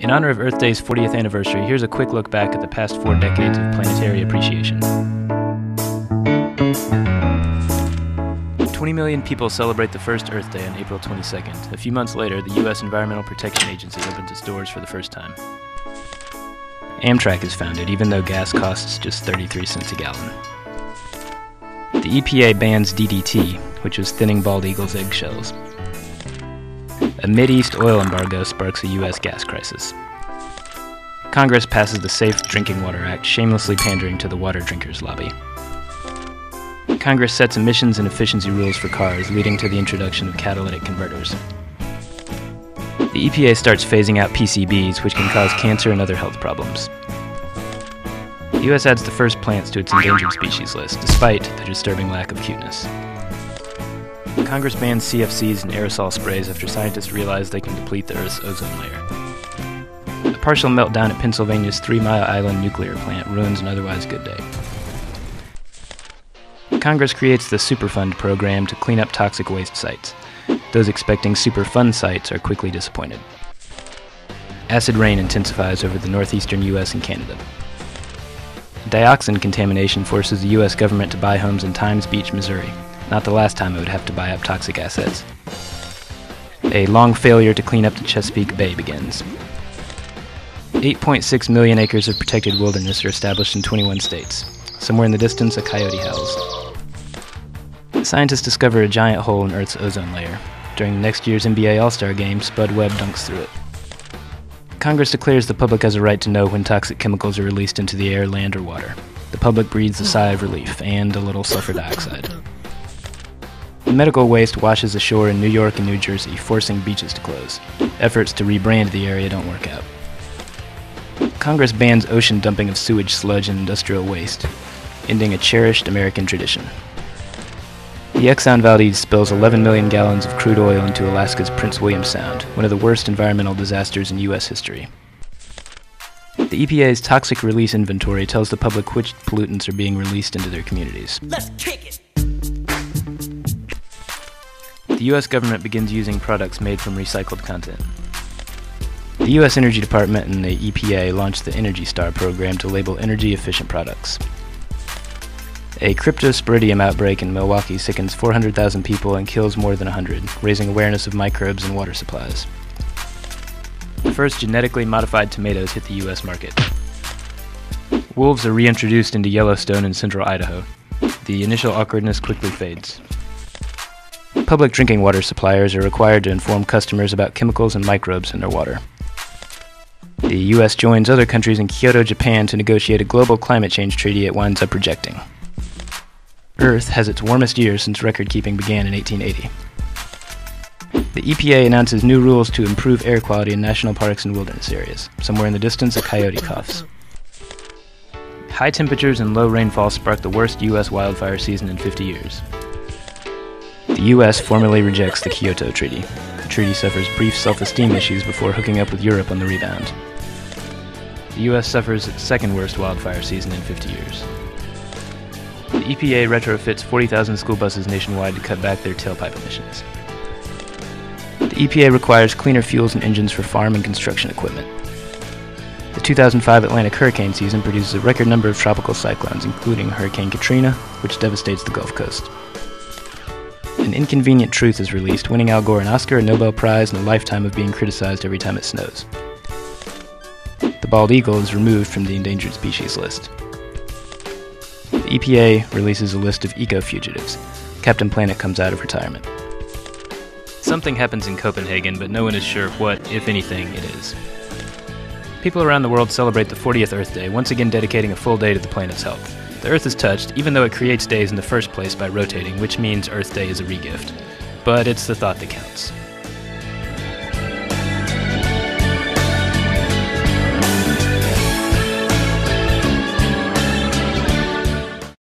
In honor of Earth Day's 40th anniversary, here's a quick look back at the past 4 decades of planetary appreciation. 20 million people celebrate the first Earth Day on April 22nd. A few months later, the U.S. Environmental Protection Agency opens its doors for the first time. Amtrak is founded, even though gas costs just 33 cents a gallon. The EPA bans DDT, which is thinning bald eagle's eggshells. A Mideast oil embargo sparks a U.S. gas crisis. Congress passes the Safe Drinking Water Act, shamelessly pandering to the water drinkers lobby. Congress sets emissions and efficiency rules for cars, leading to the introduction of catalytic converters. The EPA starts phasing out PCBs, which can cause cancer and other health problems. The U.S. adds the first plants to its endangered species list, despite the disturbing lack of cuteness. Congress bans CFCs and aerosol sprays after scientists realize they can deplete the Earth's ozone layer. A partial meltdown at Pennsylvania's 3 Mile Island nuclear plant ruins an otherwise good day. Congress creates the Superfund program to clean up toxic waste sites. Those expecting Superfund sites are quickly disappointed. Acid rain intensifies over the northeastern U.S. and Canada. Dioxin contamination forces the U.S. government to buy homes in Times Beach, Missouri. Not the last time it would have to buy up toxic assets. A long failure to clean up the Chesapeake Bay begins. 8.6 million acres of protected wilderness are established in 21 states. Somewhere in the distance, a coyote howls. Scientists discover a giant hole in Earth's ozone layer. During next year's NBA All-Star Game, Spud Webb dunks through it. Congress declares the public has a right to know when toxic chemicals are released into the air, land, or water. The public breathes a sigh of relief, and a little sulfur dioxide. Medical waste washes ashore in New York and New Jersey, forcing beaches to close. Efforts to rebrand the area don't work out. Congress bans ocean dumping of sewage, sludge, and industrial waste, ending a cherished American tradition. The Exxon Valdez spills 11 million gallons of crude oil into Alaska's Prince William Sound, one of the worst environmental disasters in U.S. history. The EPA's toxic release inventory tells the public which pollutants are being released into their communities. Let's kick it! The U.S. government begins using products made from recycled content. The U.S. Energy Department and the EPA launched the Energy Star program to label energy-efficient products. A cryptosporidium outbreak in Milwaukee sickens 400,000 people and kills more than 100, raising awareness of microbes in water supplies. The first genetically modified tomatoes hit the U.S. market. Wolves are reintroduced into Yellowstone in central Idaho. The initial awkwardness quickly fades. Public drinking water suppliers are required to inform customers about chemicals and microbes in their water. The U.S. joins other countries in Kyoto, Japan to negotiate a global climate change treaty it winds up rejecting. Earth has its warmest year since record-keeping began in 1880. The EPA announces new rules to improve air quality in national parks and wilderness areas. Somewhere in the distance, a coyote coughs. High temperatures and low rainfall spark the worst U.S. wildfire season in 50 years. The U.S. formally rejects the Kyoto Treaty. The treaty suffers brief self-esteem issues before hooking up with Europe on the rebound. The U.S. suffers its second worst wildfire season in 50 years. The EPA retrofits 40,000 school buses nationwide to cut back their tailpipe emissions. The EPA requires cleaner fuels and engines for farm and construction equipment. The 2005 Atlantic hurricane season produces a record number of tropical cyclones, including Hurricane Katrina, which devastates the Gulf Coast. An inconvenient truth is released, winning Al Gore an Oscar, a Nobel Prize, and a lifetime of being criticized every time it snows. The bald eagle is removed from the endangered species list. The EPA releases a list of eco-fugitives. Captain Planet comes out of retirement. Something happens in Copenhagen, but no one is sure what, if anything, it is. People around the world celebrate the 40th Earth Day, once again dedicating a full day to the planet's health. The Earth is touched, even though it creates days in the first place by rotating, which means Earth Day is a regift. But it's the thought that counts.